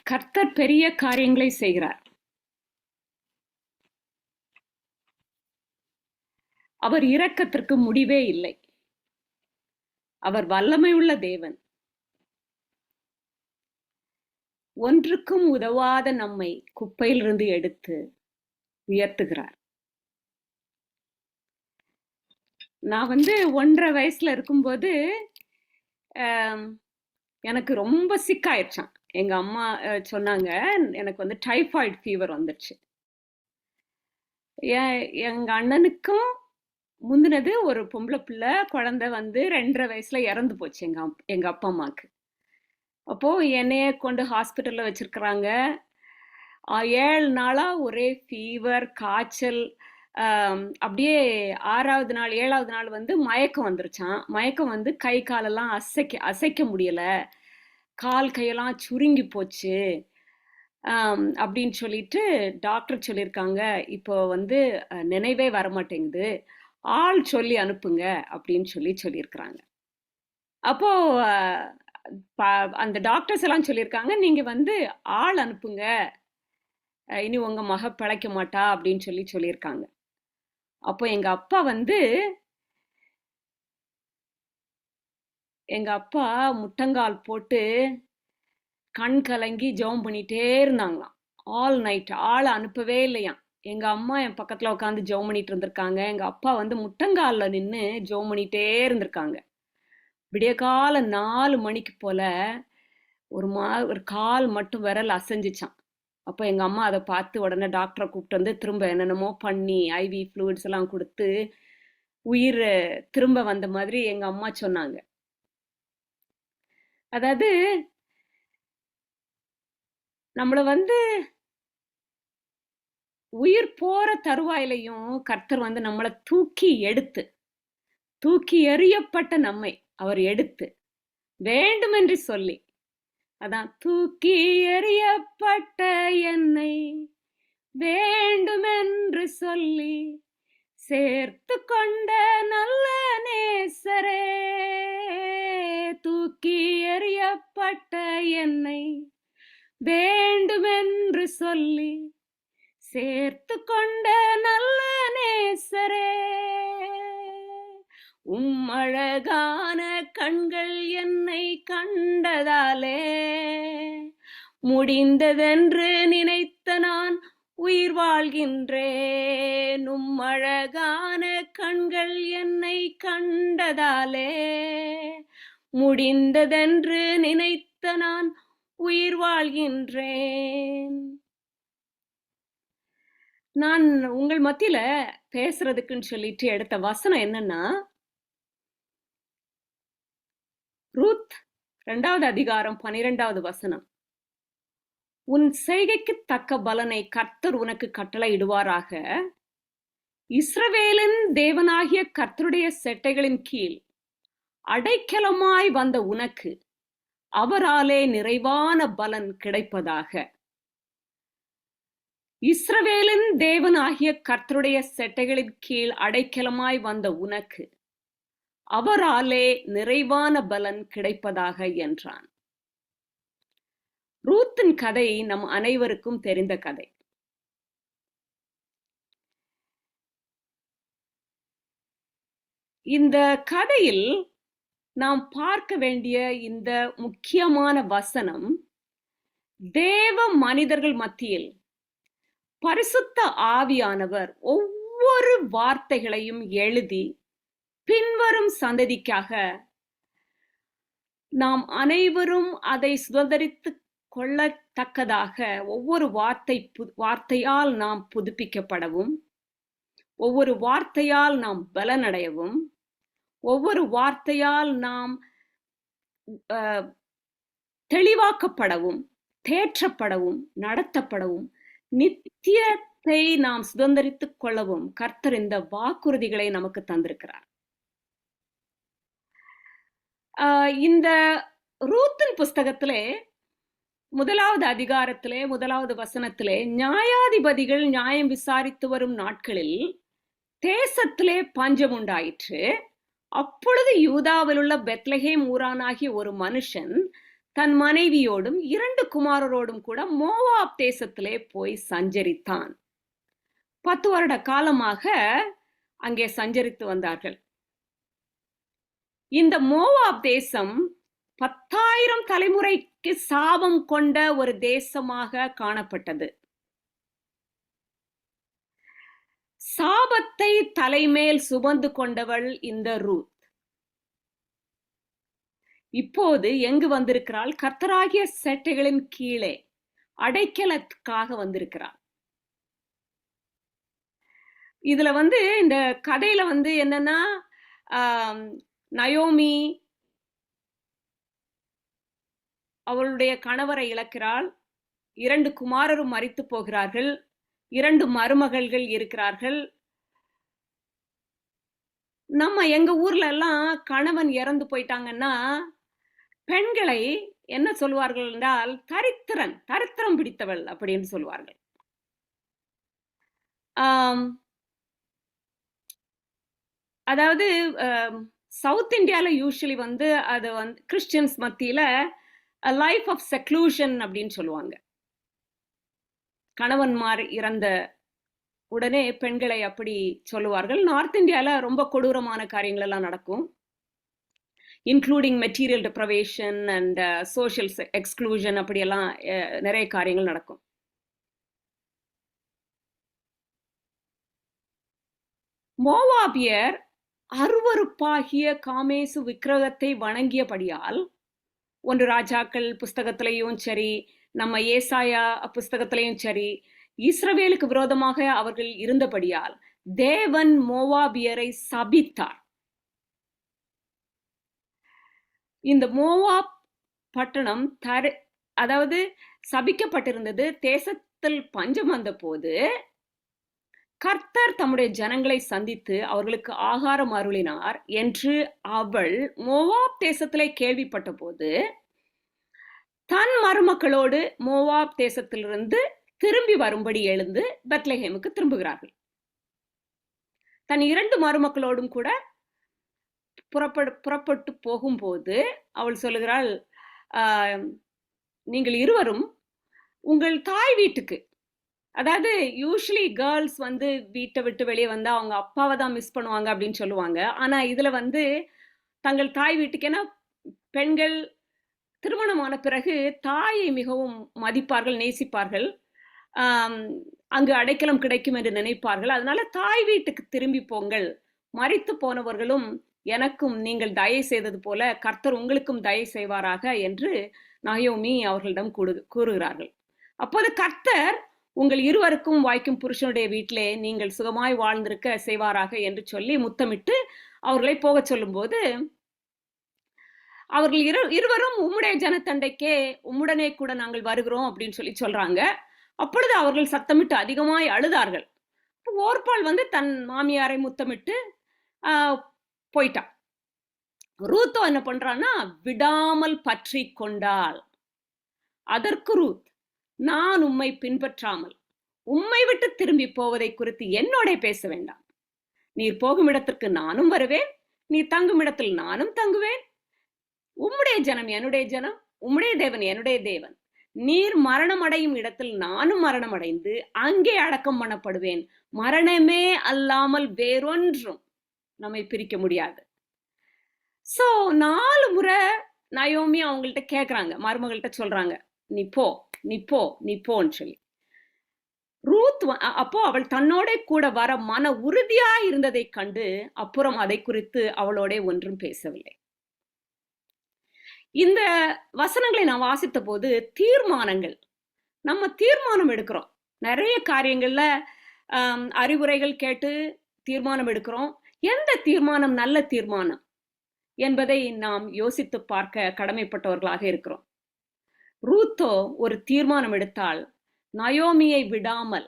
கர்த்தர் பெரிய காரியங்களை செய்கிறார். அவர் இரக்கத்திற்கு முடிவே இல்லை. அவர் வல்லமையுள்ள தேவன். ஒன்றுக்கும் உதவாத நம்மை குப்பையிலிருந்து எடுத்து உயர்த்துகிறார். நான் 1.5 வயசுல இருக்கும்போது எனக்கு ரொம்ப சிக்காயிடுச்சான். எங்க அம்மா சொன்னாங்க, எனக்கு டைஃபாய்டு ஃபீவர் வந்துடுச்சு. எங்க அண்ணனுக்கும் முந்தினது ஒரு பொம்பளை பிள்ளை குழந்தை 2.5 வயசுல இறந்து போச்சு எங்க அப்பா அம்மாக்கு. அப்போ என்னைய கொண்டு ஹாஸ்பிட்டல்ல வச்சிருக்கிறாங்க. 7 நாளா ஒரே ஃபீவர், காய்ச்சல். அப்படியே 6வது நாள் 7வது நாள் மயக்கம் வந்துருச்சான். மயக்கம் கை காலெல்லாம் அசைக்க முடியல, கால் கையெல்லாம் சுருங்கி போச்சு அப்படின்னு சொல்லிட்டு டாக்டர் சொல்லியிருக்காங்க. இப்போ நினைவே வரமாட்டேங்குது, ஆள் சொல்லி அனுப்புங்க அப்படின்னு சொல்லியிருக்கிறாங்க. அப்போ அந்த டாக்டர்ஸ் எல்லாம் சொல்லியிருக்காங்க, நீங்க ஆள் அனுப்புங்க, இனி உங்க மக பிழைக்க மாட்டா அப்படின்னு சொல்லியிருக்காங்க. அப்போ எங்க அப்பா முட்டங்கால் போட்டு கண் கலங்கி ஜெபம் பண்ணிட்டே இருந்தாங்களாம். All night. ஆளை அனுப்பவே இல்லையாம். எங்க அம்மா என் பக்கத்துல உட்காந்து ஜெபம் பண்ணிட்டு இருந்திருக்காங்க. எங்க அப்பா முட்டங்கால்ல நின்று ஜெபம் பண்ணிட்டே இருந்திருக்காங்க. விடிய கால 4 மணிக்கு போல ஒரு கால் மட்டும் விரல் அசைஞ்சிச்சான். அப்போ எங்க அம்மா அதை பார்த்து உடனே டாக்டரை கூப்பிட்டு திரும்ப என்னென்னமோ பண்ணி ஐவி ஃப்ளூயிட்ஸ் எல்லாம் கொடுத்து உயிர் திரும்ப வந்த மாதிரி எங்க அம்மா சொன்னாங்க. அதாவது நம்மள உயிர் போற தருவாயிலையும் கர்த்தர் நம்மளை தூக்கி எறியப்பட்ட நம்மை அவர் எடுத்து வேண்டுமென்று சொல்லி, அதான் தூக்கி எறியப்பட்ட என்னை வேண்டுமென்று சொல்லி சேர்த்து கொண்ட நல்ல நேசரே, தூக்கி எறியப்பட்ட என்னை வேண்டுமென்று சொல்லி சேர்த்து கொண்ட நல்ல நேசரே, அழகான கண்கள் என்னை கண்டதாலே முடிந்ததென்று நினைத்த நான் உயிர் வாழ்கின்றேன். அழகான கண்கள் என்னை கண்டதாலே முடிந்ததென்று நினைத்த நான் உயிர் வாழ்கின்றேன். நான் உங்கள் மத்தியில பேசுறதுக்குன்னு சொல்லிட்டு எடுத்த வசனம் என்னன்னா, ரூத் 2வது அதிகாரம் 12வது வசனம். உன் செய்கைக்கு தக்க பலனை கர்த்தர் உனக்கு கட்டளையிடுவாராக. இஸ்ரவேலின் தேவனாகிய கர்த்தருடைய செட்டைகளின் கீழ் அடைக்கலமாய் வந்த உனக்கு அவராலே நிறைவான பலன் கிடைப்பதாக. இஸ்ரவேலின் தேவனாகிய கர்த்தருடைய செட்டைகளின் கீழ் அடைக்கலமாய் வந்த உனக்கு அவராலே நிறைவான பலன் கிடைப்பதாக என்றான். ரூத்தின் கதை நம் அனைவருக்கும் தெரிந்த கதை. இந்த கதையில் நாம் பார்க்க வேண்டிய இந்த முக்கியமான வசனம், தேவ மனிதர்கள் மத்தியில் பரிசுத்த ஆவியானவர் ஒவ்வொரு வார்த்தைகளையும் எழுதி பின்வரும் சந்ததிக்காக நாம் அனைவரும் அதை சுதந்திரித்து கொள்ளத்தக்கதாக ஒவ்வொரு வார்த்தையால் நாம் புதுப்பிக்கப்படவும், ஒவ்வொரு வார்த்தையால் நாம் பலனடையவும், ஒவ்வொரு வார்த்தையால் நாம் தெளிவாக்கப்படவும், தேற்றப்படவும், நடத்தப்படவும், நித்தியத்தை நாம் சுதந்திரித்துக் கொள்ளவும் கர்த்தர் இந்த வாக்குறுதிகளை நமக்கு தந்திருக்கிறார். இந்த ரூத்தின் புஸ்தகத்திலே 1வது அதிகாரத்திலே 1வது வசனத்திலே, நியாயாதிபதிகள் நியாயம் விசாரித்து வரும் நாட்களில் தேசத்திலே பஞ்சம் உண்டாயிற்று. அப்பொழுது யூதாவில் உள்ள பெத்லகேம் ஊரானாகிய ஒரு மனுஷன் தன் மனைவியோடும் 2 குமாரரோடும் கூட மோவாப் தேசத்திலே போய் சஞ்சரித்தான். 10 வருட காலமாக அங்கே சஞ்சரித்து வந்தார்கள். இந்த மோவாப் தேசம் 10,000 தலைமுறைக்கு சாபம் கொண்ட ஒரு தேசமாக காணப்பட்டது. சாபத்தை தலைமேல் சுமந்து கொண்டவள் இந்த ரூத். இப்போது எங்கு வந்திருக்கிறாள்? கர்த்தராகிய செட்டைகளின் கீழே அடைக்கலத்துக்காக வந்திருக்கிறாள். இதுல இந்த கதையில என்னன்னா, நயோமி அவளுடைய கணவரை இழக்கிறாள். 2 குமாரரும் மரித்து போகிறார்கள். 2 மருமகள்கள் இருக்கிறார்கள். நம்ம எங்க ஊர்ல எல்லாம் கணவன் இறந்து போயிட்டாங்கன்னா பெண்களை என்ன சொல்வார்கள் என்றால் தரித்திரம் பிடித்தவள் அப்படின்னு சொல்வார்கள். அதாவது சவுத் இந்தியால யூஸ்வலி அது கிறிஸ்டியன்ஸ் மத்தியில லைஃப் ஆஃப் செக்லூஷன் அப்படின்னு சொல்லுவாங்க. கணவன்மார் இறந்த உடனே பெண்களை அப்படி சொல்லுவார்கள். நார்த் இந்தியால ரொம்ப கொடூரமான காரியங்கள் எல்லாம் நடக்கும், including material deprivation and social exclusion, அப்படியெல்லாம் நிறைய காரியங்கள் நடக்கும். மோவாபியர் அருவருப்பாகிய காமேசு விக்கிரகத்தை வணங்கியபடியால், 1 ராஜாக்கள் புஸ்தகத்திலையும் சரி, நம்ம ஏசாயா புஸ்தகத்திலையும் சரி, இஸ்ரவேலுக்கு விரோதமாக அவர்கள் இருந்தபடியால் தேவன் மோவாபியரை சபித்தார். இந்த மோவாப் பட்டணம் அதாவது சபிக்கப்பட்டிருந்தது. தேசத்தில் பஞ்சம் வந்த போது கர்த்தர் தம்முடைய ஜனங்களை சந்தித்து அவர்களுக்கு ஆகாரம் அருளினார் என்று அவள் மோவாப் தேசத்திலே கேள்விப்பட்ட போது தன் மருமக்களோடு மோவாப் தேசத்திலிருந்து திரும்பி வரும்படி எழுந்து பெத்லஹேமுக்கு திரும்புகிறார்கள். தன் 2 மருமக்களோடும் கூட புறப்பட்டு போகும்போது அவள் சொல்லுகிறாள், நீங்கள் இருவரும் உங்கள் தாய் வீட்டுக்கு, அதாவது யூஸ்வலி கேர்ள்ஸ் வீட்டை விட்டு வெளியே வந்தா அவங்க அப்பாவை தான் மிஸ் பண்ணுவாங்க அப்படின்னு சொல்லுவாங்க. ஆனா இதுல தங்கள் தாய் வீட்டுக்கு, ஏன்னா பெண்கள் திருமணமான பிறகு தாயை மிகவும் மதிப்பார்கள், நேசிப்பார்கள், அங்கு அடைக்கலம் கிடைக்கும் என்று நினைப்பார்கள். அதனால தாய் வீட்டுக்கு திரும்பி போங்கள், மரித்து போனவர்களும் எனக்கும் நீங்கள் தயை செய்தது போல கர்த்தர் உங்களுக்கும் தயை செய்வாராக என்று நயோமி அவர்களிடம் கூறுகிறார்கள். அப்போது கர்த்தர் உங்கள் இருவருக்கும் வாய்க்கும் புருஷனுடைய வீட்டிலே நீங்கள் சுகமாய் வாழ்ந்திருக்க செய்வாராக என்று சொல்லி முத்தமிட்டு அவர்களை போக சொல்லும் போது அவர்கள் இருவரும் உம்முடைய ஜனத்தண்டைக்கே உம்முடனே கூட நாங்கள் வருகிறோம் அப்படின்னு சொல்லி சொல்றாங்க. அப்பொழுது அவர்கள் சத்தமிட்டு அதிகமாய் அழுதார்கள். ஓர்பால் தன் மாமியாரை முத்தமிட்டு போயிட்டான். ரூத்தோ என்ன பண்றான்னா விடாமல் பற்றி கொண்டாள். அதற்கு ரூத், நான் உம்மை பின்பற்றாமல் உம்மை விட்டு திரும்பி போவதை குறித்து என்னோட பேச வேண்டாம். நீர் போகும் இடத்திற்கு நானும் வருவேன், நீ தங்கும் இடத்தில் நானும் தங்குவேன். உம்முடைய ஜனம் என்னுடைய ஜனம், உம்முடைய தேவன் என்னுடைய தேவன். நீர் மரணம் அடையும் இடத்தில் நானும் மரணம் அடைந்து அங்கே அடக்கம் பண்ணப்படுவேன். மரணமே அல்லாமல் வேறொன்றும் நம்மை பிரிக்க முடியாது. சோ 4 முறை நயோமி அவங்கள்ட்ட கேக்குறாங்க, மருமகள்கிட்ட சொல்றாங்க, நீ போ நீ போ நீ போன்னு சொல்லி. ரூத் அப்போ அவள் தன்னோட கூட வர மன உறுதியா இருந்ததை கண்டு அப்புறம் அதை குறித்து அவளோட ஒன்றும் பேசவில்லை. இந்த வசனங்களை நான் வாசித்த போது தீர்மானங்கள், நம்ம தீர்மானம் எடுக்கிறோம். நிறைய காரியங்கள்ல அறிவுரைகள் கேட்டு தீர்மானம் எடுக்கிறோம். எந்த தீர்மானம் நல்ல தீர்மானம் என்பதை நாம் யோசித்து பார்க்க கடமைப்பட்டவர்களாக இருக்கிறோம். ரூத்தோ ஒரு தீர்மானம் எடுத்தால் நயோமியை விடாமல்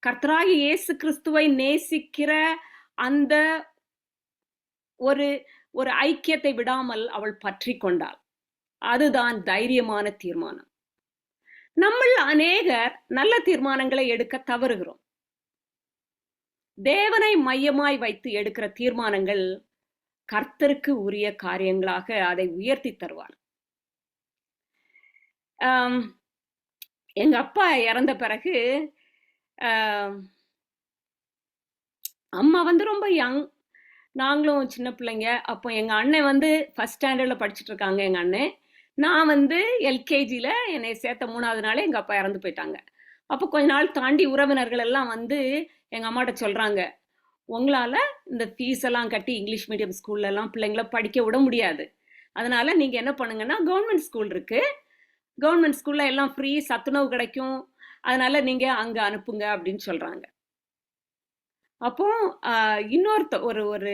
கர்த்தராகிய இயேசு கிறிஸ்துவை நேசிக்கிற அந்த ஒரு ஐக்கியத்தை விடாமல் அவள் பற்றி கொண்டாள். அதுதான் தைரியமான தீர்மானம். நம்மள் அநேகர் நல்ல தீர்மானங்களை எடுக்க தவறுகிறோம். தேவனை மையமாய் வைத்து எடுக்கிற தீர்மானங்கள் கர்த்தருக்கு உரிய காரியங்களாக அதை உயர்த்தி தருவார். ஆம், எங்க அப்பா இறந்த பிறகு ஆம், அம்மா வந்து ரொம்ப யங், நாங்களும் சின்ன பிள்ளைங்க. அப்போ எங்க அண்ணன் வந்து ஃபர்ஸ்ட் ஸ்டாண்டர்ட்ல படிச்சுட்டு இருக்காங்க எங்க அண்ணன். நான் வந்து எல்கேஜில என்னை சேர்த்த 3வது நாளே எங்க அப்பா இறந்து போயிட்டாங்க. அப்போ கொஞ்ச நாள் தாண்டி உறவினர்கள் எல்லாம் வந்து எங்க அம்மாட்ட சொல்றாங்க, உங்களால இந்த ஃபீஸ் எல்லாம் கட்டி இங்கிலீஷ் மீடியம் ஸ்கூல்ல எல்லாம் பிள்ளைங்கள படிக்க விட முடியாது. அதனால நீங்க என்ன பண்ணுங்கன்னா, கவர்மெண்ட் ஸ்கூல் இருக்கு. கவர்மெண்ட் ஸ்கூல்ல எல்லாம் ஃப்ரீ, சத்துணவு கிடைக்கும். அதனால நீங்க அங்க அனுப்புங்க அப்படின்னு சொல்றாங்க. அப்போ இன்னொருத்த ஒரு ஒரு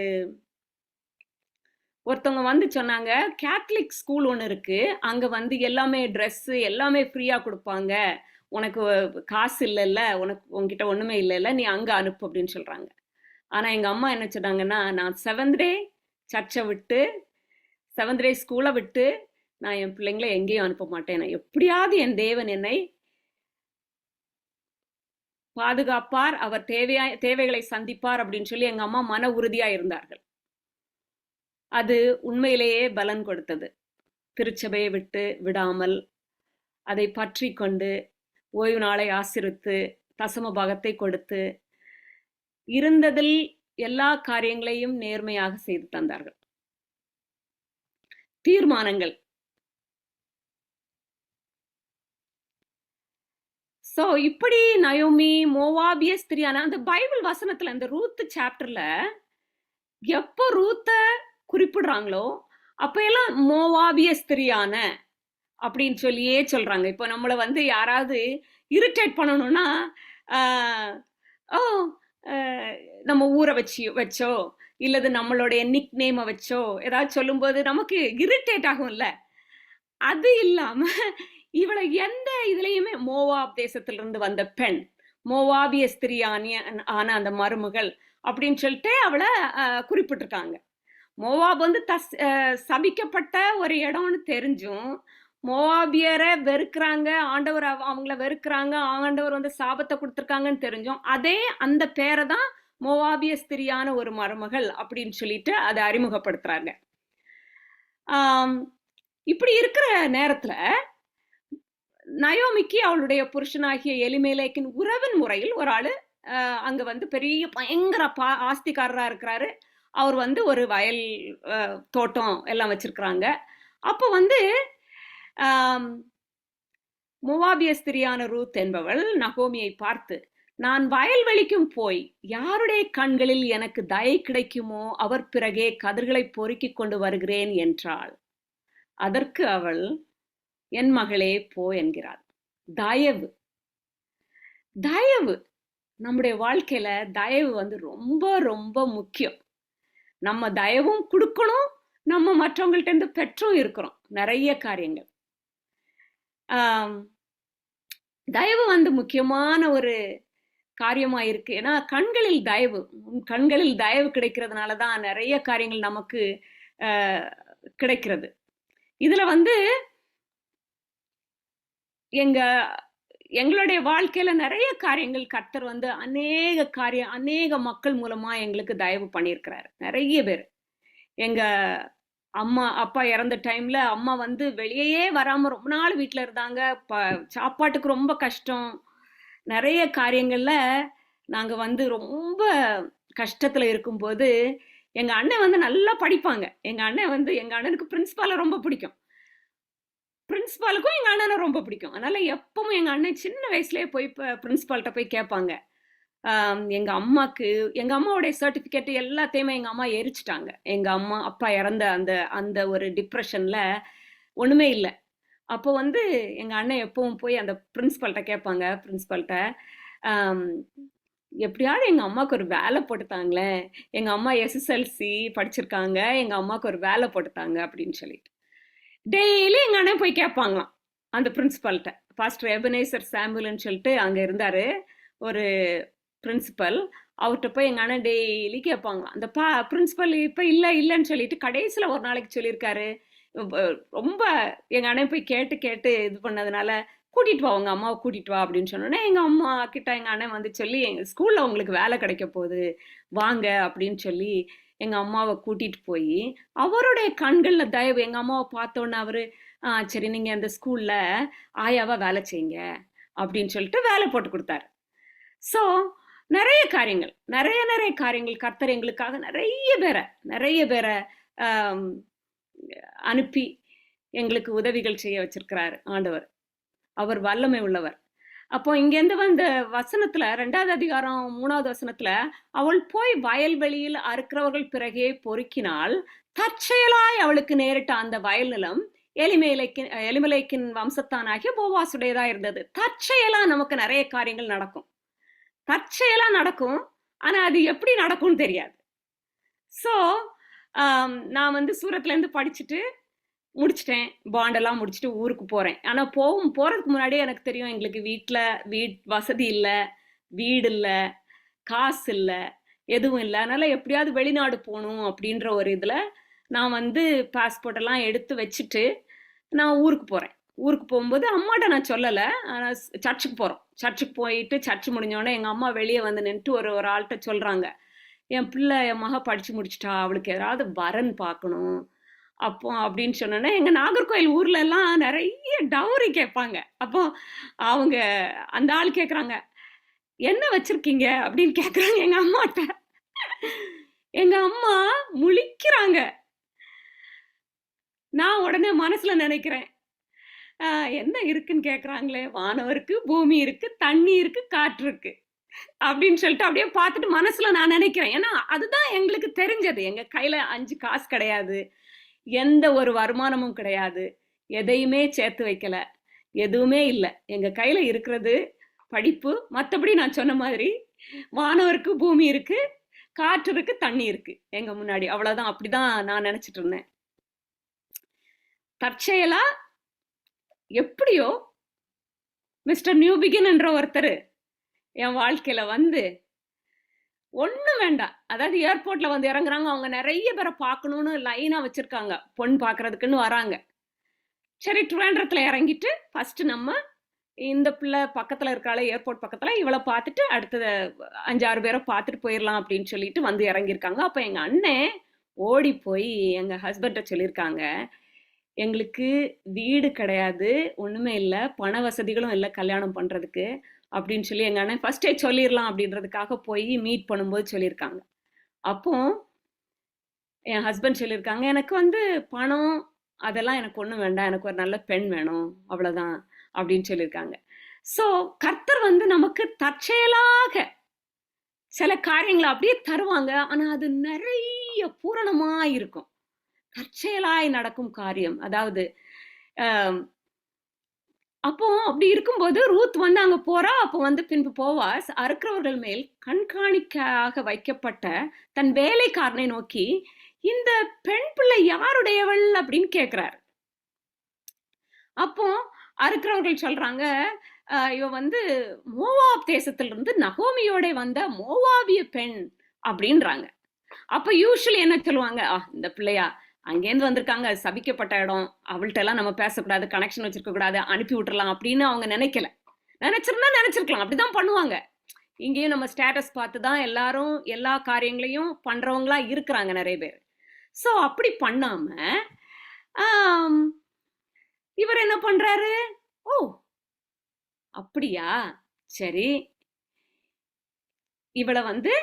ஒருத்தவங்க வந்து சொன்னாங்க, கேத்தலிக் ஸ்கூல் ஒண்ணு இருக்கு. அங்க வந்து எல்லாமே ட்ரெஸ்ஸு எல்லாமே ஃப்ரீயா குடுப்பாங்க. உனக்கு காசு இல்லல்ல, உன்கிட்ட ஒண்ணுமே இல்லல்ல, நீ அங்க அனுப்பு அப்படின்னு சொல்றாங்க. ஆனா எங்க அம்மா என்ன சொன்னாங்கன்னா, நான் 7த் டே சர்ச்ச விட்டு, 7த் டே ஸ்கூல விட்டு, நான் என் பிள்ளைங்கள எங்கேயும் அனுப்ப மாட்டேன். நான் எப்படியாவது என் தேவன் என்னை பாதுகாப்பார், அவர் தேவைகளை சந்திப்பார் அப்படின்னு சொல்லி எங்க அம்மா மன உறுதியா இருந்தார்கள். அது உண்மையிலேயே பலன் கொடுத்தது. திருச்சபையை விட்டு விடாமல், அதை பற்றி கொண்டு, ஓய்வு நாளை ஆசிரித்து, தசம பாகத்தை கொடுத்து, இருந்ததில் எல்லா காரியங்களையும் நேர்மையாக செய்து தந்தார்கள். தீர்மானங்கள். சோ இப்படி நயோமி, மோவாபிய ஸ்திரியான அந்த பைபிள் வசனத்துல இந்த ரூத் சாப்டர்ல எப்போ ரூத்த குறிப்பிடுறாங்களோ அப்ப எல்லாம் மோவாபிய ஸ்திரியான அப்படின்னு சொல்லியே சொல்றாங்க. இப்போ நம்மள வந்து யாராவது இரிட்டேட் பண்ணணும்னா ஆஹ், ஓ ஆஹ், நம்ம ஊரை வச்சோ இல்லது நம்மளுடைய நிக் நேமை வச்சோ ஏதாவது சொல்லும்போது நமக்கு இரிட்டேட் ஆகும்ல. அது இல்லாம இவளை எந்த இதுலயுமே மோவாப் தேசத்திலிருந்து வந்த பெண், மோவாபிய ஸ்திரியானிய ஆன அந்த மருமகள் அப்படின்னு சொல்லிட்டு அவளை குறிப்பிட்டிருக்காங்க. மோவாப் வந்து சபிக்கப்பட்ட ஒரு இடம்னு தெரிஞ்சும் மோவாபியரை வெறுக்கிறாங்க, ஆண்டவர் அவங்கள வெறுக்கிறாங்க, ஆண்டவர் வந்து சாபத்தை கொடுத்துருக்காங்கன்னு தெரிஞ்சும் அதே அந்த பேரை தான் மோவாபிய ஸ்திரியான ஒரு மருமகள் அப்படின்னு சொல்லிட்டு அதை அறிமுகப்படுத்துறாங்க. இப்படி இருக்கிற நேரத்துல நயோமிக்கு அவளுடைய புருஷனாகிய எலிமேலேக்கின் உறவின் முறையில் ஒரு ஆளு அங்க வந்து பெரிய பயங்கர ஆஸ்திகாரரா இருக்கிறாரு. அவர் வந்து ஒரு வயல் தோட்டம் எல்லாம் வச்சிருக்கிறாங்க. அப்போ வந்து மோவாபிய ஸ்திரியான ரூத் என்பவள் நகோமியை பார்த்து, நான் வயல்வெளிக்கும் போய் யாருடைய கண்களில் எனக்கு தயை கிடைக்குமோ அவர் பிறகே கதிர்களை பொறுக்கிக் கொண்டு வருகிறேன் என்றாள். அதற்கு அவள், என் மகளே போ என்கிறாள். தயவு தயவு நம்முடைய வாழ்க்கையில தயவு வந்து ரொம்ப ரொம்ப முக்கியம். நம்ம தயவும் கொடுக்கணும், நம்ம மற்றவங்கள்ட்ட இருந்து பெற்றும் இருக்கிறோம் நிறைய காரியங்கள். தயவு வந்து முக்கியமான ஒரு காரியமா இருக்கு. ஏன்னா கண்களில் தயவு கிடைக்கிறதுனாலதான் நிறைய காரியங்கள் நமக்கு கிடைக்கிறது. இதுல வந்து எங்களுடைய வாழ்க்கையில நிறைய காரியங்கள் கர்த்தர் வந்து அநேக மக்கள் மூலமா எங்களுக்கு தயவு பண்ணியிருக்கிறாரு. நிறைய பேர். எங்க அம்மா அப்பா இறந்த டைம்ல அம்மா வந்து வெளியே வராம ரொம்ப நாள் வீட்டுல இருந்தாங்க. சாப்பாட்டுக்கு ரொம்ப கஷ்டம். நிறைய காரியங்கள்ல நாங்க வந்து ரொம்ப கஷ்டத்துல இருக்கும்போது எங்க அண்ணன் வந்து நல்லா படிப்பாங்க. எங்க அண்ணனுக்கு பிரின்சிபால ரொம்ப பிடிக்கும். பிரின்சிபாலுக்கும் எங்க அண்ணனை ரொம்ப பிடிக்கும். அதனால எப்பவும் எங்க அண்ணன் சின்ன வயசுலயே போய் பிரின்சிபால்கிட்ட போய் கேட்பாங்க. எங்க அம்மாவுடைய சர்டிபிகேட் எல்லாத்தையுமே எங்க அம்மா எரிச்சிட்டாங்க. எங்க அப்பா இறந்த அந்த அந்த ஒரு டிப்ரெஷன்ல ஒண்ணுமே இல்லை. அப்போ வந்து எங்க அண்ணன் எப்பவும் போய் அந்த பிரின்சிபால்கிட்ட கேட்பாங்க. பிரின்சிபால்கிட்ட எப்படியாவது எங்க அம்மாவுக்கு ஒரு வேலை போட்டுத்தாங்களேன், எங்க அம்மா எஸ்எஸ்எல்சி படிச்சிருக்காங்க, எங்க அம்மாவுக்கு ஒரு வேலை போட்டுத்தாங்க அப்படின்னு சொல்லிட்டு டெய்லி எங்க அண்ணன் போய் கேட்பாங்களாம் அந்த பிரின்சிபால்கிட்ட. பாஸ்டர் எபனேசர் சாம்புல்னு சொல்லிட்டு அங்க இருந்தாரு ஒரு பிரின்சிபல். அவர்கிட்ட போய் எங்க அண்ணன் டெய்லி கேட்பாங்களாம். அந்த பிரின்சிபல் இப்ப இல்லைன்னு சொல்லிட்டு கடைசியில ஒரு நாளைக்கு சொல்லியிருக்காரு. ரொம்ப எங்க அண்ணன் போய் கேட்டு இது பண்ணதுனால கூட்டிட்டு வா, உங்க அம்மாவை கூட்டிட்டு வா அப்படின்னு சொன்னோன்னே எங்க அம்மா கிட்ட எங்க அண்ணன் வந்து சொல்லி, எங்க ஸ்கூல்ல உங்களுக்கு வேலை கிடைக்க போகுது வாங்க அப்படின்னு சொல்லி எங்க அம்மாவை கூட்டிட்டு போய் அவருடைய கண்கள்ல தயவு, எங்க அம்மாவை பார்த்தோன்னே அவரு சரி நீங்க அந்த ஸ்கூல்ல ஆயாவா வேலை செய்யுங்க அப்படின்னு சொல்லிட்டு வேலை போட்டு கொடுத்தாரு. ஸோ நிறைய காரியங்கள், நிறைய நிறைய காரியங்கள் கர்த்தர் எங்களுக்காக நிறைய பேரை அனுப்பி எங்களுக்கு உதவிகள் செய்ய வச்சிருக்கிறாரு ஆண்டவர். அவர் வல்லமை உள்ளவர். அப்போ இங்கேருந்து வந்த வசனத்துல 2வது அதிகாரம் 3வது வசனத்துல, அவள் போய் வயல்வெளியில் அறுக்கிறவர்கள் பிறகே பொறுக்கினாள், தற்செயலாய் அவளுக்கு நேரிட்ட அந்த வயல் நிலம் எலிமெலேக்கின் வம்சத்தானாகிய போவாசுடையதா இருந்தது. தற்செயலா நமக்கு நிறைய காரியங்கள் நடக்கும், தற்செயலா நடக்கும். ஆனா அது எப்படி நடக்கும்னு தெரியாது. ஸோ நான் வந்து சூரத்ல இருந்து படிச்சுட்டு முடிச்சிட்டேன், பாண்டெல்லாம் முடிச்சுட்டு ஊருக்கு போறேன். ஆனா போறதுக்கு முன்னாடியே எனக்கு தெரியும் எங்களுக்கு வீட் வசதி இல்லை, வீடு இல்லை, காசு இல்லை, எதுவும் இல்லை. அதனால எப்படியாவது வெளிநாடு போகணும் அப்படின்ற ஒரு இதுல நான் வந்து பாஸ்போர்ட் எல்லாம் எடுத்து வச்சுட்டு நான் ஊருக்கு போறேன். ஊருக்கு போகும்போது அம்மாட்ட நான் சொல்லலை, சர்ச்சுக்கு போறோம். சர்ச்சுக்கு போயிட்டு சர்ச்சு முடிஞ்சோடனே எங்க அம்மா வெளியே வந்து நின்றுட்டு ஒரு ஆள்கிட்ட சொல்றாங்க, என் மக படிச்சு முடிச்சிட்டா, அவளுக்கு ஏதாவது வரன் பார்க்கணும் அப்போ அப்படின்னு சொன்னோன்னே, எங்க நாகர்கோயில் ஊர்ல எல்லாம் நிறைய டவுரி கேட்பாங்க. அப்போ அவங்க அந்த ஆள் கேக்குறாங்க, என்ன வச்சிருக்கீங்க அப்படின்னு கேக்குறாங்க எங்க அம்மாட்ட. எங்க அம்மா முழிக்கிறாங்க. நான் உடனே மனசுல நினைக்கிறேன், என்ன இருக்குன்னு கேக்குறாங்களே, வானம் இருக்கு, பூமி இருக்கு, தண்ணி இருக்கு, காற்று இருக்கு அப்படின்னு சொல்லிட்டு அப்படியே பார்த்துட்டு மனசுல நான் நினைக்கிறேன். ஏன்னா அதுதான் எங்களுக்கு தெரிஞ்சது. எங்க கையில 5 காசு கிடையாது, எந்த ஒரு வருமானமும் கிடையாது, எதையுமே சேர்த்து வைக்கல, எதுவுமே இல்லை. எங்க கையில இருக்கிறது படிப்பு. மற்றபடி நான் சொன்ன மாதிரி வானம் இருக்கு, பூமி இருக்கு, காற்று இருக்கு, தண்ணி இருக்கு எங்க முன்னாடி, அவ்வளவுதான். அப்படிதான் நான் நினைச்சிட்டு இருந்தேன். தற்செயலா எப்படியோ மிஸ்டர் நியூ பிகின் என்ற ஒருத்தர் என் வாழ்க்கையில வந்து, ஒண்ணும் வேண்டாம், அதாவது ஏர்போர்ட்ல வந்து இறங்குறாங்க, அவங்க நிறைய பேரை பார்க்கணும்னு லைனா வச்சிருக்காங்க, பொண்ணு பார்க்கறதுக்குன்னு வராங்க. சரி ட்ரிவாண்ட்ரத்துல இறங்கிட்டு ஃபர்ஸ்ட் நம்ம இந்த பிள்ளை பக்கத்துல இருக்காள, ஏர்போர்ட் பக்கத்துல, இவளை பார்த்துட்டு அடுத்தது 5-6 பேரை பார்த்துட்டு போயிடலாம் அப்படின்னு சொல்லிட்டு வந்து இறங்கியிருக்காங்க. அப்ப எங்க அண்ணன் ஓடி போய் எங்க ஹஸ்பண்ட சொல்லியிருக்காங்க, எங்களுக்கு வீடு கிடையாது, ஒண்ணுமே இல்லை, பண வசதிகளும் இல்லை கல்யாணம் பண்றதுக்கு அப்படின்னு சொல்லி எங்க அண்ணன் ஃபர்ஸ்டே சொல்லிடலாம் அப்படின்றதுக்காக போய் மீட் பண்ணும்போது சொல்லியிருக்காங்க. அப்போ என் ஹஸ்பண்ட் சொல்லியிருக்காங்க, எனக்கு வந்து பணம் அதெல்லாம் எனக்கு ஒன்றும் வேண்டாம், எனக்கு ஒரு நல்ல பெண் வேணும், அவ்வளோதான் அப்படின்னு சொல்லியிருக்காங்க. ஸோ கர்த்தர் வந்து நமக்கு தற்செயலாக சில காரியங்களை அப்படியே தருவாங்க, ஆனால் அது நிறைய பூரணமாக இருக்கும். தற்செயலாய் நடக்கும் காரியம். அதாவது அப்போ அப்படி இருக்கும்போது ரூத் வந்து அங்க போறா. அப்போ வந்து பின்பு போவாஸ் அறுக்கிறவர்கள் மேல் கண்காணிக்காக வைக்கப்பட்ட தன் வேலைக்காரனை நோக்கி, இந்த பெண் பிள்ளை யாருடையவள் அப்படின்னு கேக்குறாரு. அப்போ அறுக்கிறவர்கள் சொல்றாங்க, இவ வந்து மோவாப் தேசத்திலிருந்து நகோமியோட வந்த மோவாபிய பெண் அப்படின்றாங்க. அப்ப யூஸ்வலி என்ன சொல்லுவாங்க, இந்த பிள்ளையா அங்கேருந்து வந்திருக்காங்க, சபிக்கப்பட்ட இடம், அவள்கிட்ட எல்லாம் நம்ம பேசக்கூடாது, கனெக்ஷன் வச்சிருக்க கூடாது, அனுப்பி விட்டுறலாம் அப்படின்னு அவங்க நினைக்கல. நினைச்சிருக்கலாம், அப்படிதான் பண்ணுவாங்க. இங்கேயும் நம்ம ஸ்டேட்டஸ் பார்த்து தான் எல்லாரும் எல்லா காரியங்களையும் பண்றவங்களா இருக்கிறாங்க நிறைய பேர். ஸோ அப்படி பண்ணாம இவர் என்ன பண்றாரு, ஓ அப்படியா சரி, இவளை வந்து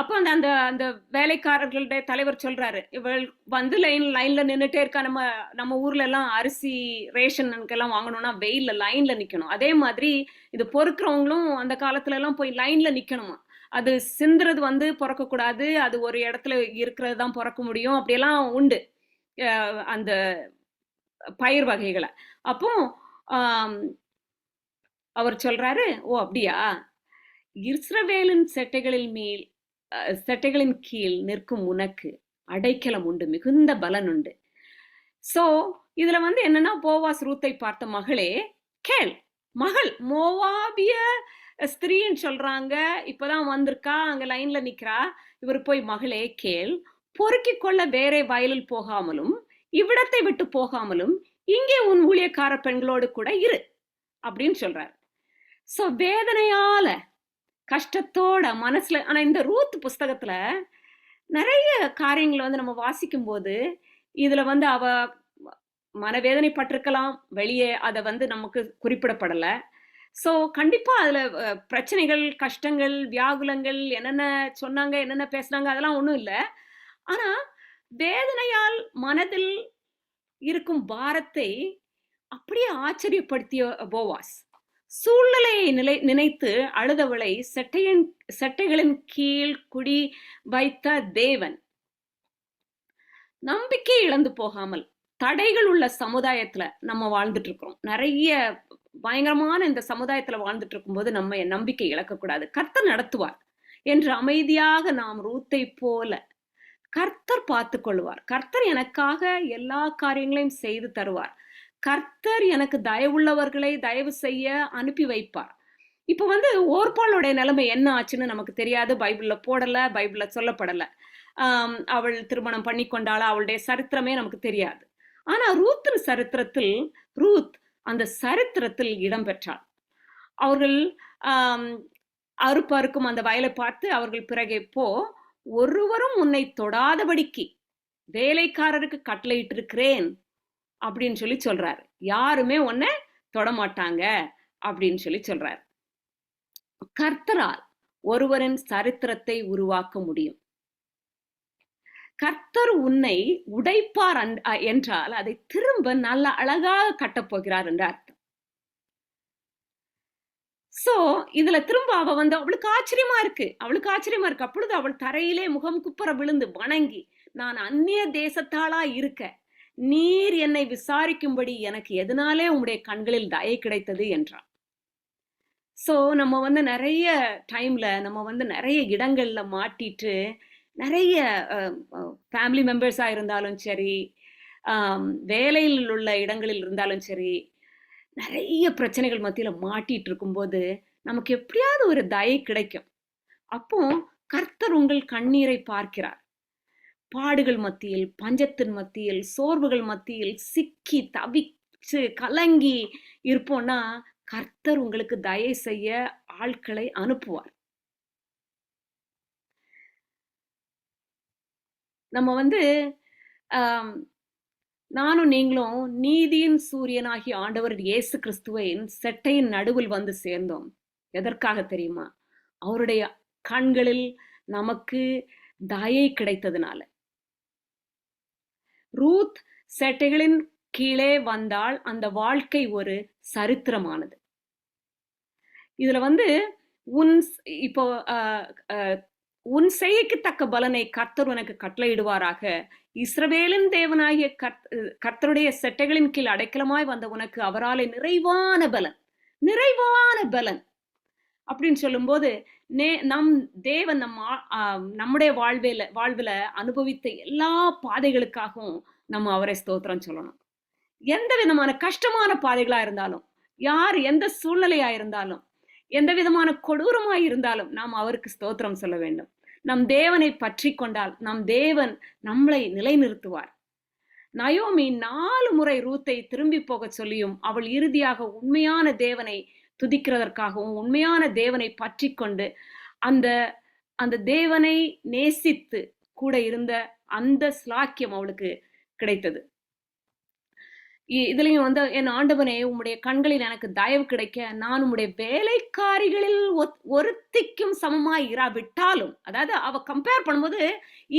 அப்போ அந்த அந்த அந்த வேலைக்காரர்களுடைய தலைவர் சொல்றாரு, இவள் வந்து லைன்ல நின்றுட்டே இருக்கா. நம்ம ஊர்ல எல்லாம் அரிசி ரேஷனுக்கெல்லாம் வாங்கணும்னா வெயில்ல லைன்ல நிக்கணும். அதே மாதிரி இது பொறுக்கிறவங்களும் அந்த காலத்துல எல்லாம் போய் லைன்ல நிக்கணுமா. அது சிந்துறது வந்து பொறக்கக்கூடாது, அது ஒரு இடத்துல இருக்கிறது தான் பொறக்க முடியும், அப்படியெல்லாம் உண்டு அந்த பயிர் வகைகளை. அப்போ அவர் சொல்றாரு, ஓ அப்படியா, இஸ்ரவேலின் செட்டைகளின் கீழ் நிற்கும் உனக்கு அடைக்கலம் உண்டு, மிகுந்த பலன் உண்டு. சோ இதுல வந்து என்னன்னா, போவாஸ் ரூத்தை பார்த்த மகளே கேள், மகள் மோவாபிய ஸ்திரீன்னு சொல்றாங்க, இப்பதான் வந்திருக்கா, அங்க லைன்ல நிக்கிறா. இவர் போய் மகளே கேள், பொறுக்கிக் கொள்ள வேற வயலில் போகாமலும் இவ்விடத்தை விட்டு போகாமலும் இங்கே உன் ஊழியக்கார பெண்களோடு கூட இரு அப்படின்னு சொல்றாரு. சோ வேதனையால கஷ்டத்தோட மனசுல. ஆனா இந்த ரூத் புஸ்தகத்துல நிறைய காரியங்களை வந்து நம்ம வாசிக்கும் போது இதுல வந்து அவ மனவேதனைப்பட்டிருக்கலாம், வெளியே அதை வந்து நமக்கு குறிப்பிடப்படல. ஸோ கண்டிப்பா அதுல பிரச்சனைகள், கஷ்டங்கள், வியாகுலங்கள் என்னென்ன சொன்னாங்க, என்னென்ன பேசுனாங்க அதெல்லாம் ஒண்ணும் இல்ல. ஆனா வேதனையால் மனதில் இருக்கும் பாரத்தை அப்படியே ஆச்சரியப்படுத்திய போவாஸ். சூழ்நிலையை நினைத்து அழுதவளை செட்டைகளின் கீழ் குடி வைத்த தேவன் நம்பிக்கை இழந்து போகாமல், தடைகள் உள்ள சமுதாயத்துல நம்ம வாழ்ந்துட்டு இருக்கிறோம். நிறைய பயங்கரமான இந்த சமுதாயத்துல வாழ்ந்துட்டு இருக்கும்போது நம்ம நம்பிக்கை இழக்கக்கூடாது. கர்த்தர் நடத்துவார் என்று அமைதியாக நாம் ரூத்தை போல கர்த்தர் பார்த்து கொள்வார். கர்த்தர் எனக்காக எல்லா காரியங்களையும் செய்து தருவார். கர்த்தர் எனக்கு தயவுள்ளவர்களை தயவு செய்ய அனுப்பி வைப்பார். இப்ப வந்து ஓர்பாளுடைய நிலைமை என்ன ஆச்சுன்னு நமக்கு தெரியாது. பைபிள்ல போடல, பைபிள்ல சொல்லப்படல. அவள் திருமணம் பண்ணி கொண்டாளா, அவளுடைய சரித்திரமே நமக்கு தெரியாது. ஆனா ரூத்தின் சரித்திரத்தில் ரூத் அந்த சரித்திரத்தில் இடம் பெற்றாள். அவர்கள் அறுப்பறுக்கும் அந்த வயலை பார்த்து அவர்கள் பிறகு போ, ஒருவரும் உன்னை தொடாதபடிக்கு வேலைக்காரருக்கு கட்டளையிட்டு இருக்கிறேன் அப்படின்னு சொல்லி சொல்றாரு. யாருமே உன்னை தொடமாட்டாங்க அப்படின்னு சொல்லி சொல்றாரு. கர்த்தரால் ஒருவரின் சரித்திரத்தை உருவாக்க முடியும். கர்த்தர் உன்னை உடைப்பார் என்றால் அதை திரும்ப நல்ல அழகாக கட்டப்போகிறார் என்று அர்த்தம். சோ இதுல திரும்ப அவ வந்து அவளுக்கு ஆச்சரியமா இருக்கு. அப்பொழுது அவள் தரையிலே முகம் குப்புற விழுந்து வணங்கி, நான் அந்நிய தேசத்தாளா இருக்க நீர் என்னை விசாரிக்கும்படி எனக்கு எதனாலே உம்முடைய கண்களில் தயை கிடைத்தது என்றான். சோ நம்ம வந்து நிறைய டைம்ல நம்ம வந்து நிறைய இடங்கள்ல மாட்டிட்டு, நிறைய ஃபேமிலி மெம்பர்ஸா இருந்தாலும் சரி, வேலையில் உள்ள இடங்களில் இருந்தாலும் சரி, நிறைய பிரச்சனைகள் மத்தியில மாட்டிட்டு இருக்கும்போது நமக்கு எப்படியாவது ஒரு தயை கிடைக்கும். அப்போ கர்த்தர் உங்கள் கண்ணீரை பார்க்கிறார். பாடுகள் மத்தியில், பஞ்சத்தின் மத்தியில், சோர்வுகள் மத்தியில் சிக்கி தவிச்சு கலங்கி இருப்போம்னா கர்த்தர் உங்களுக்கு தயை செய்ய ஆட்களை அனுப்புவார். நம்ம வந்து நானும் நீங்களும் நீதியின் சூரியனாகிய ஆண்டவர் இயேசு கிறிஸ்துவின் செட்டையின் நடுவில் வந்து சேர்ந்தோம். எதற்காக தெரியுமா? அவருடைய கண்களில் நமக்கு தயை கிடைத்ததுனால. ரூத் செட்டைகளின் கீழே வந்தால் அந்த வாழ்க்கை ஒரு சரித்திரமானது. இதுல வந்து இப்போ உன் செய்கைக்கு தக்க பலனை கர்த்தர் உனக்கு கட்டளையிடுவாராக. இஸ்ரவேலின் தேவனாகிய கர்த்தருடைய செட்டைகளின் கீழ் அடைக்கலமாய் வந்த உனக்கு அவராலே நிறைவான பலன் அப்படின்னு சொல்லும் போது நம் தேவன் நம்முடைய வாழ்வுல அனுபவித்த எல்லா பாதைகளுக்காகவும் நம்ம அவரை ஸ்தோத்திரம் சொல்லணும். எந்த விதமான கஷ்டமான பாதைகளா இருந்தாலும், யார் எந்த சூழ்நிலையா இருந்தாலும், எந்த விதமான கொடூரமாய் இருந்தாலும் நாம் அவருக்கு ஸ்தோத்திரம் சொல்ல வேண்டும். நம் தேவனை பற்றி கொண்டால் நம் தேவன் நம்மளை நிலைநிறுத்துவார். நயோமி 4 முறை ரூத்தை திரும்பி போக சொல்லியும் அவள் இறுதியாக உண்மையான தேவனை துதிக்கிறதற்காகவும் உண்மையான தேவனை பற்றி கொண்டு அந்த தேவனை நேசித்து கூட இருந்த அந்த ஸ்லாக்கியம் அவளுக்கு கிடைத்தது. இதுலயும் வந்து என் ஆண்டவனே, உம்முடைய கண்களில் எனக்கு தயவு கிடைக்க நான் உம்முடைய வேலைக்காரிகளில் ஒருத்திக்கும் சமமாய் இராவிட்டாலும், அதாவது அவ கம்பேர் பண்ணும்போது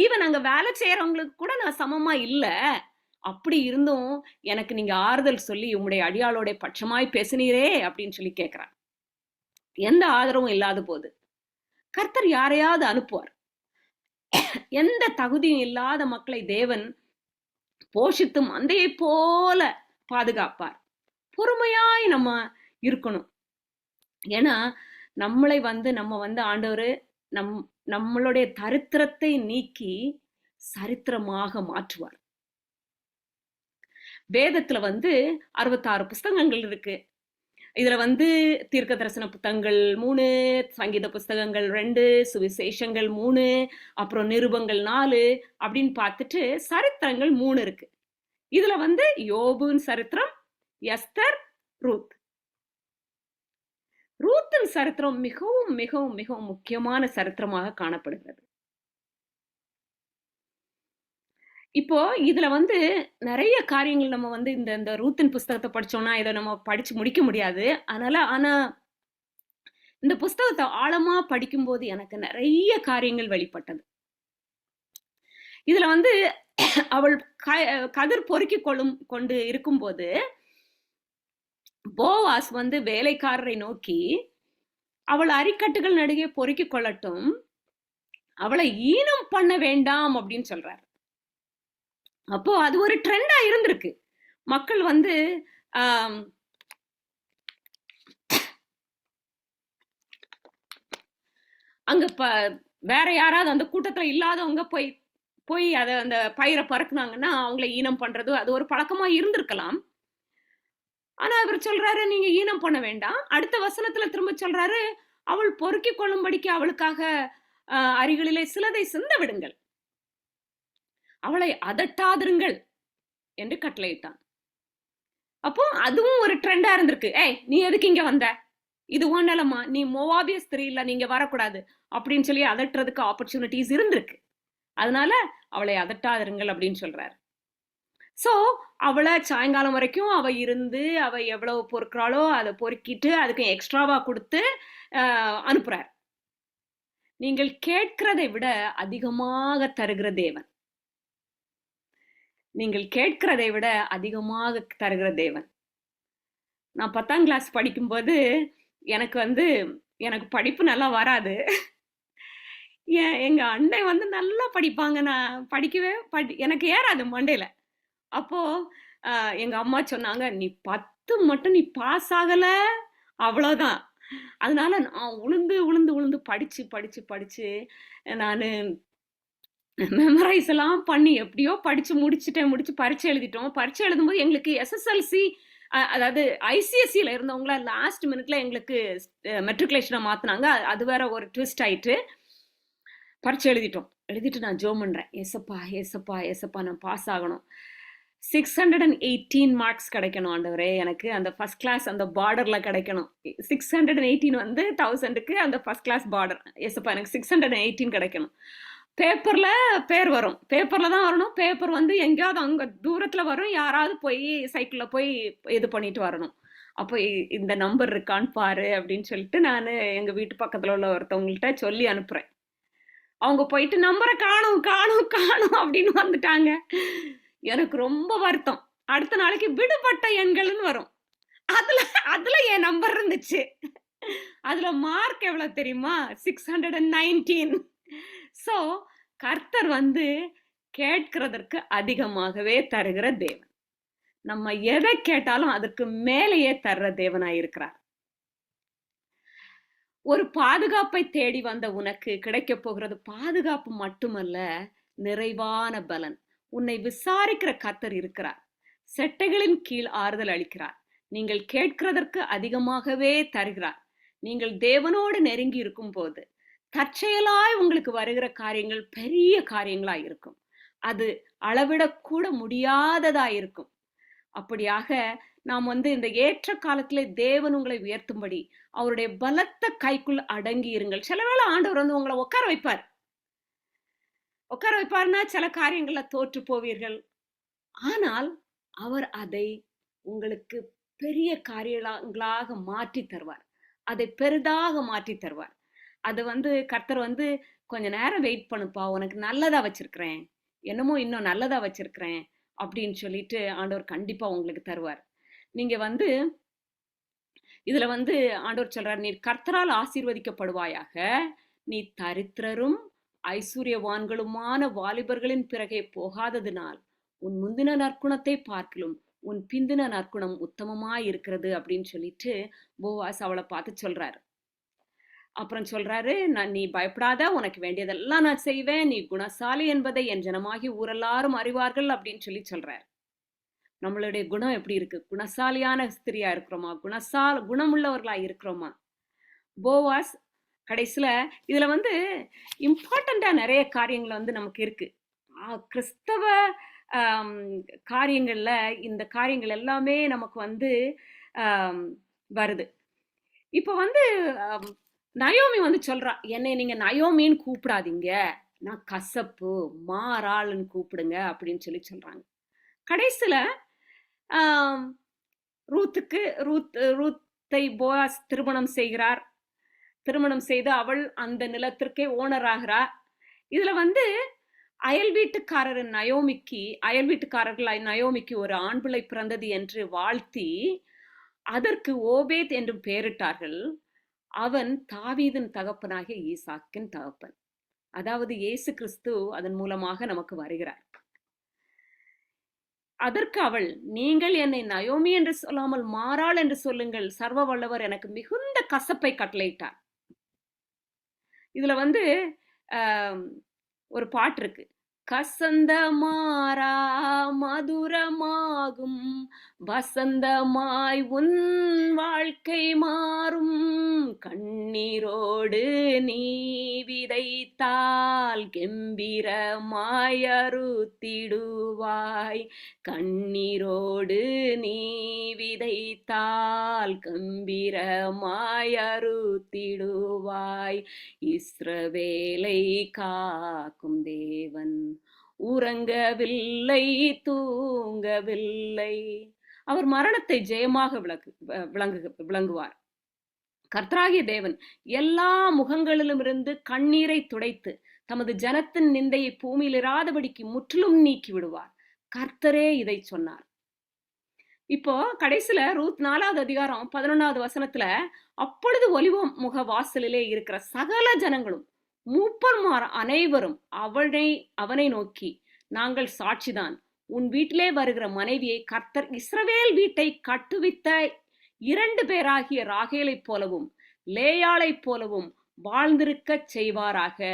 ஈவன் அங்க வேலை செய்யறவங்களுக்கு கூட நான் சமமா இல்ல, அப்படி இருந்தும் எனக்கு நீங்க ஆறுதல் சொல்லி உம்முடைய அடியாளோட பட்சமாய் பேசினீரே அப்படின்னு சொல்லி கேட்கிறான். எந்த ஆதரவும் இல்லாத போது கர்த்தர் யாரையாவது அனுப்புவார். எந்த தகுதியும் இல்லாத மக்களை தேவன் போஷித்து மந்தையை போல பாதுகாப்பார். பொறுமையாய் நம்ம இருக்கணும். ஏன்னா நம்மளை வந்து நம்ம வந்து ஆண்டவர் நம்மளுடைய தரித்திரத்தை நீக்கி சரித்திரமாக மாற்றுவார். வேதத்துல வந்து 66 புஸ்தகங்கள் இருக்கு. இதுல வந்து தீர்க்க தரிசன புத்தகங்கள் 3, சங்கீத புஸ்தகங்கள் 2, சுவிசேஷங்கள் 3, அப்புறம் நிருபங்கள் 4 அப்படின்னு பார்த்துட்டு சரித்திரங்கள் 3 இருக்கு. இதுல வந்து யோபுவின் சரித்திரம், எஸ்தர், ரூத். ரூத்தின் சரித்திரம் மிகவும் மிகவும் மிகவும் முக்கியமான சரித்திரமாக காணப்படுகிறது. இப்போ இதுல வந்து நிறைய காரியங்கள் நம்ம வந்து இந்த இந்த ரூத்தின் புஸ்தகத்தை படிச்சோம்னா இதை நம்ம படிச்சு முடிக்க முடியாது. ஆனா இந்த புஸ்தகத்தை ஆழமா படிக்கும்போது எனக்கு நிறைய காரியங்கள் வெளிப்பட்டது. இதுல வந்து அவள் கதிர் பொறுக்கி கொண்டு இருக்கும்போது போவாஸ் வந்து வேலைக்காரரை நோக்கி அவள் அரிக்கட்டுகள் நடுவே பொறுக்கி கொள்ளட்டும், அவளை ஈனம் பண்ண வேண்டாம் அப்படின்னு சொல்றாரு. அப்போ அது ஒரு ட்ரெண்டா இருந்திருக்கு. மக்கள் வந்து அங்க வேற யாராவது அந்த கூட்டத்துல இல்லாதவங்க போய் போய் அதை அந்த பயிரை பறக்குனாங்கன்னா அவங்கள ஈனம் பண்றது அது ஒரு பழக்கமா இருந்திருக்கலாம். ஆனா அவர் சொல்றாரு நீங்க ஈனம் பண்ண வேண்டாம். அடுத்த வசனத்துல திரும்ப சொல்றாரு அவள் பொறுக்கி கொள்ளும்படிக்கு அவளுக்காக அருகிலே சிலதை சிந்த விடுங்கள், அவளை அதட்டாதிருங்கள் என்று கட்டளையிட்டான். அப்போ அதுவும் ஒரு ட்ரெண்டா இருந்திருக்கு. ஏய் நீ எதுக்கு இங்க வந்த, இது ஒன் நிலமா, நீ மோவாபிய ஸ்திரீ இல்ல, நீங்க வரக்கூடாது அப்படின்னு சொல்லி அதட்டுறதுக்கு ஆப்பர்ச்சுனிட்டிஸ் இருந்திருக்கு. அதனால அவளை அதட்டாதிருங்கள் அப்படின்னு சொல்றாரு. சோ அவளை சாயங்காலம் வரைக்கும் அவ இருந்து அவ எவ்வளவு பொறுக்கிறாளோ அதை பொறுக்கிட்டு அதுக்கு எக்ஸ்ட்ராவா கொடுத்து அனுப்புறார். நீங்கள் கேட்கிறதை விட அதிகமாக தருகிற தேவன், நீங்கள் கேட்கிறதை விட அதிகமாக தருகிற தேவன். நான் 10ஆம் கிளாஸ் படிக்கும்போது எனக்கு படிப்பு நல்லா வராது. எங்க அண்ணை வந்து நல்லா படிப்பாங்க, நான் எனக்கு ஏறாது மண்டையில. அப்போ எங்க அம்மா சொன்னாங்க, நீ 10 மட்டும் நீ பாஸ் ஆகல அவ்வளவுதான். அதனால நான் உளுந்து உளுந்து உளுந்து படிச்சு படிச்சு படிச்சு நான் மெமரைஸ் எல்லாம் பண்ணி எப்படியோ முடிச்சு பரீட்சை எழுதிட்டோம். பரீட்சை எழுதும்போது எங்களுக்கு எஸ்எஸ்எல்சி அதாவது ஐசிஎஸ்சியில இருந்தவங்கள லாஸ்ட் மினிட்ல எங்களுக்கு மெட்ரிகுலேஷனை மாத்தினாங்க. அது வேற ஒரு ட்விஸ்ட் ஆயிட்டு பரீட்சை எழுதிட்டு நான் ஜோம் பண்றேன், ஏசப்பா ஏசப்பா ஏசப்பா நான் பாஸ் ஆகணும், 618 மார்க்ஸ் கிடைக்கணும் ஆண்டவரே, எனக்கு அந்த ஃபர்ஸ்ட் கிளாஸ் அந்த பார்டர்ல கிடைக்கணும். 618 வந்து 1000க்கு அந்த ஃபர்ஸ்ட் கிளாஸ் பார்டர். ஏசப்பா எனக்கு 618 கிடைக்கணும். பேப்பர்ல பேர் வரும், பேப்பர்ல தான் வரணும். பேப்பர் வந்து எங்கேயாவது அங்க தூரத்துல வரும், யாராவது போய் சைக்கிள்ல போய் இது பண்ணிட்டு வரணும். அப்போ இந்த நம்பர் இருக்கான்னு பாரு அப்படின்னு சொல்லிட்டு நான் எங்க வீட்டு பக்கத்துல உள்ள ஒருத்தவங்கள்ட்ட சொல்லி அனுப்புறேன். அவங்க போயிட்டு நம்பரை காணும் காணும் காணும் அப்படின்னு வந்துட்டாங்க. எனக்கு ரொம்ப வருத்தம். அடுத்த நாளைக்கு விடுபட்ட எண்கள்னு வரும், அதுல என் நம்பர் இருந்துச்சு. அதுல மார்க் எவ்வளவு தெரியுமா? 619. சோ கர்த்தர் வந்து கேட்கிறதற்கு அதிகமாகவே தருகிற தேவன். நம்ம எதை கேட்டாலும் அதற்கு மேலேயே தர்ற தேவனாய் இருக்கிறார். ஒரு பாதுகாப்பை தேடி வந்த உனக்கு கிடைக்க போகிறது பாதுகாப்பு மட்டுமல்ல, நிறைவான பலன். உன்னை விசாரிக்கிற கர்த்தர் இருக்கிறார், செட்டைகளின் கீழ் ஆறுதல் அளிக்கிறார், நீங்கள் கேட்கிறதற்கு அதிகமாகவே தருகிறார். நீங்கள் தேவனோடு நெருங்கி இருக்கும் போது தற்செயலாய் உங்களுக்கு வருகிற காரியங்கள் பெரிய காரியங்களாய் இருக்கும். அது அளவிடக்கூட முடியாததா இருக்கும். அப்படியாக நாம் வந்து இந்த ஏற்ற காலத்துல தேவன் உங்களை உயர்த்தும்படி அவருடைய பலத்த கைக்குள் அடங்கி இருங்கள். சில வேளை ஆண்டவர் வந்து உங்களை உட்கார வைப்பார்னா சில காரியங்கள்ல தோற்று போவீர்கள். ஆனால் அவர் அதை உங்களுக்கு பெரிய காரியங்களாக மாற்றி தருவார், அதை பெரிதாக மாற்றி தருவார். அது வந்து கர்த்தர் வந்து கொஞ்ச நேரம் வெயிட் பண்ணுப்பா, உனக்கு நல்லதா வச்சிருக்கிறேன், என்னமோ இன்னும் நல்லதா வச்சிருக்கிறேன் அப்படின்னு சொல்லிட்டு ஆண்டவர் கண்டிப்பா உங்களுக்கு தருவார். நீங்க வந்து இதுல வந்து ஆண்டவர் சொல்றார், நீ கர்த்தரால் ஆசீர்வதிக்கப்படுவாயாக, நீ தரித்திரரும் ஐஸ்வர்யவான்களுமான வாலிபர்களின் பிறகே போகாததினால் உன் முந்தின நற்குணத்தை பார்க்கலும் உன் பிந்தின நற்குணம் உத்தமமாய் இருக்கிறது அப்படின்னு சொல்லிட்டு போவாஸ் அவளை பார்த்து சொல்றாரு. அப்புறம் சொல்றாரு, நீ பயப்படாத, உனக்கு வேண்டியதெல்லாம் நான் செய்வேன், நீ குணசாலி என்பதை என் ஜனமாகி ஊரெல்லாரும் அறிவார்கள் அப்படின்னு சொல்றாரு. நம்மளுடைய குணம் எப்படி இருக்கு? குணசாலியான ஸ்திரியா இருக்கிறோமா? குணமுள்ளவர்களா இருக்கிறோமா? போவாஸ் கடைசியில இதுல வந்து இம்பார்ட்டண்டா நிறைய காரியங்கள் வந்து நமக்கு இருக்கு. கிறிஸ்தவ காரியங்கள்ல இந்த காரியங்கள் எல்லாமே நமக்கு வந்து வருது. இப்ப வந்து நயோமி வந்து சொல்றா, என்னை நீங்க நயோமின்னு கூப்பிடாதீங்க, நான் கசப்பு மாறாள்னு கூப்பிடுங்க அப்படின்னு சொல்றாங்க. கடைசியில ஆம், ரூத்துக்கு ரூத்தை போயாஸ் திருமணம் செய்கிறார். திருமணம் செய்து அவள் அந்த நிலத்திற்கே ஓனர் ஆகிறார். இதுல வந்து அயல் வீட்டுக்காரர்கள் நயோமிக்கு ஒரு ஆண் பிள்ளை பிறந்தது என்று வாழ்த்தி அதற்கு ஓபேத் என்று பெயரிட்டார்கள். அவன் தாவீதின் தகப்பனாகிய ஈசாக்கின் தகப்பன். அதாவது இயேசு கிறிஸ்து அதன் மூலமாக நமக்கு வருகிறார். அதற்கு அவள், நீங்கள் என்னை நயோமி என்று சொல்லாமல் மாறாள் என்று சொல்லுங்கள், சர்வ வல்லவர் எனக்கு மிகுந்த கசப்பை கட்டளையிட்டார். இதுல வந்து ஒரு பாட்டு இருக்கு. கசந்த மாறா மதுரமாகும், வசந்தமாய் உன் வாழ்க்கை மாறும், கண்ணீரோடு நீ விதைத்தால் கெம்பீரமாய் அறுத்திடுவாய், கண்ணீரோடு நீ விதைத்தால் கம்பீரமாய் அறுத்திடுவாய், இஸ்ரவேலை காக்கும் தேவன் உறங்கவில்லை தூங்கவில்லை, அவர் மரணத்தை ஜெயமாக விளங்குவார். கர்த்தராகிய தேவன் எல்லா முகங்களிலும் இருந்து கண்ணீரை துடைத்து தமது ஜனத்தின் நிந்தையை பூமியில் இராதபடிக்கு முற்றிலும் நீக்கி விடுவார். கர்த்தரே இதை சொன்னார். இப்போ கடைசியில ரூத் 4வது அதிகாரம் 11வது வசனத்துல, அப்பொழுது ஒலிவ முக வாசலிலே இருக்கிற சகல ஜனங்களும் மூப்பர்மார் அனைவரும் அவனை நோக்கி, நாங்கள் சாட்சிதான், உன் வீட்டிலே வருகிற மனைவியை கர்த்தர் இஸ்ரவேல் வீட்டை கட்டுவித்த 2 பேராகிய ராகேலைப் போலவும் லேயாளைப் போலவும் வாழ்ந்திருக்க செய்வாராக,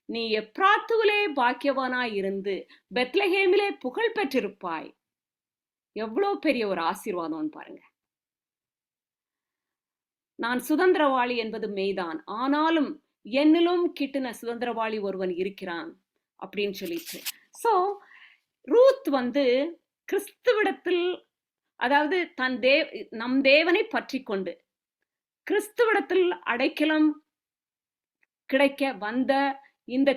நீ எப்ராத்துவிலே பாக்கியவானாய் இருந்து பெத்லஹேமிலே புகழ் பெற்றிருப்பாய். எவ்வளவு பெரிய ஒரு ஆசீர்வாதம் பாருங்க. நான் சுதந்திரவாளி என்பது மெய்தான், ஆனாலும் என்னிலும் கிட்டின சுதந்திரவாளி ஒருவன் இருக்கிறான் அப்படின்னு சொல்லிட்டு. சோ ரூத் வந்து கிறிஸ்துவிடத்தில், அதாவது நம் தேவனை பற்றி கொண்டு கிறிஸ்துவிடத்தில் அடைக்கலம் கிடைக்க வந்த இந்த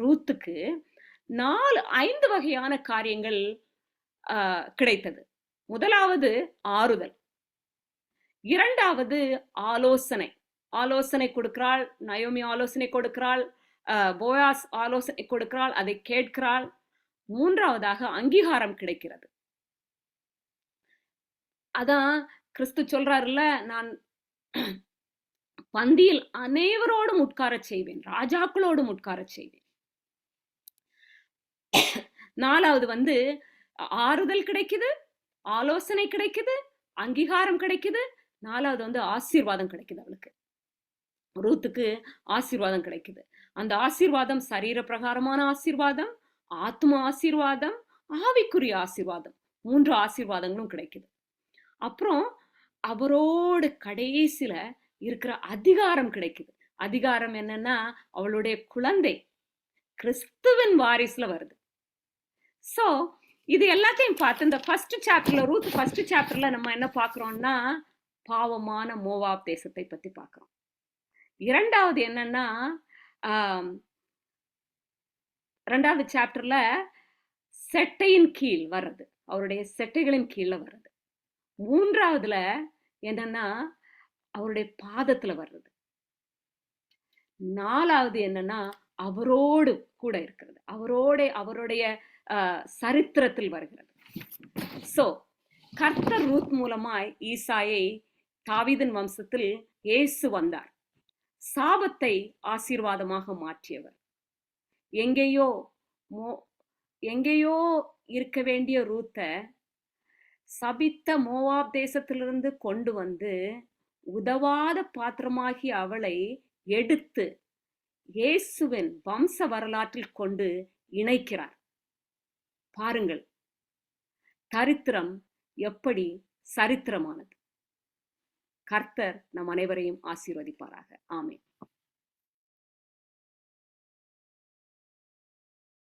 ரூத்துக்கு 5 வகையான காரியங்கள் கிடைத்தது. முதலாவது ஆறுதல், இரண்டாவது ஆலோசனை கொடுக்கிறாள். நயோமி ஆலோசனை கொடுக்கிறாள், போயாஸ் ஆலோசனை கொடுக்கிறாள், அதை கேட்கிறாள். மூன்றாவதாக அங்கீகாரம் கிடைக்கிறது. அதான் கிறிஸ்து சொல்றாருல்ல, நான் பந்தியில் அனைவரோடும் உட்கார செய்வேன், ராஜாக்களோடும் உட்கார செய்வேன். 4வது வந்து ஆறுதல் கிடைக்குது, ஆலோசனை கிடைக்குது, அங்கீகாரம் கிடைக்குது. 4வது வந்து ஆசீர்வாதம் கிடைக்குது. அவளுக்கு ரூத்துக்கு ஆசீர்வாதம் கிடைக்குது. அந்த ஆசீர்வாதம் சரீர பிரகாரமான ஆசீர்வாதம், ஆத்ம ஆசீர்வாதம், ஆவிக்குரிய ஆசீர்வாதம், 3 ஆசீர்வாதங்களும் கிடைக்குது. அப்புறம் அவரோடு கடைசியில இருக்கிற அதிகாரம் கிடைக்குது. அதிகாரம் என்னன்னா, அவளுடைய குழந்தை கிறிஸ்துவின் வாரிசுல வருது. சோ இது எல்லாத்தையும் பார்த்து இந்த ரூத் ஃபர்ஸ்ட் சாப்டர்ல நம்ம என்ன பாக்குறோம்னா, பாவமான மோவாப் தேசத்தை பத்தி பார்க்கிறோம். இரண்டாவது என்னன்னா, 2வது சாப்டர்ல செட்டையின் கீழ் வர்றது, அவருடைய செட்டைகளின் கீழே வர்றது. 3வதுல என்னன்னா, அவருடைய பாதத்துல வர்றது. 4வது என்னன்னா, அவரோடு கூட இருக்கிறது, அவருடைய சரித்திரத்தில் வருகிறது. சோ கர்த்தர் ரூத் மூலமாய் ஈசாயை தாவீதின் வம்சத்தில் இயேசு வந்தார். சாபத்தை ஆசீர்வாதமாக மாற்றியவர். எங்கேயோ இருக்க வேண்டிய ரூத்த சபித்த மோவாப் தேசத்திலிருந்து கொண்டு வந்து உதவாத பாத்திரமாகி அவளை எடுத்து இயேசுவின் வம்ச வரலாற்றில் கொண்டு இணைக்கிறார். பாருங்கள், தரித்திரம் எப்படி சரித்திரமானது. கர்த்தர் நம் அனைவரையும் ஆசீர்வதிப்பாராக. ஆமென்.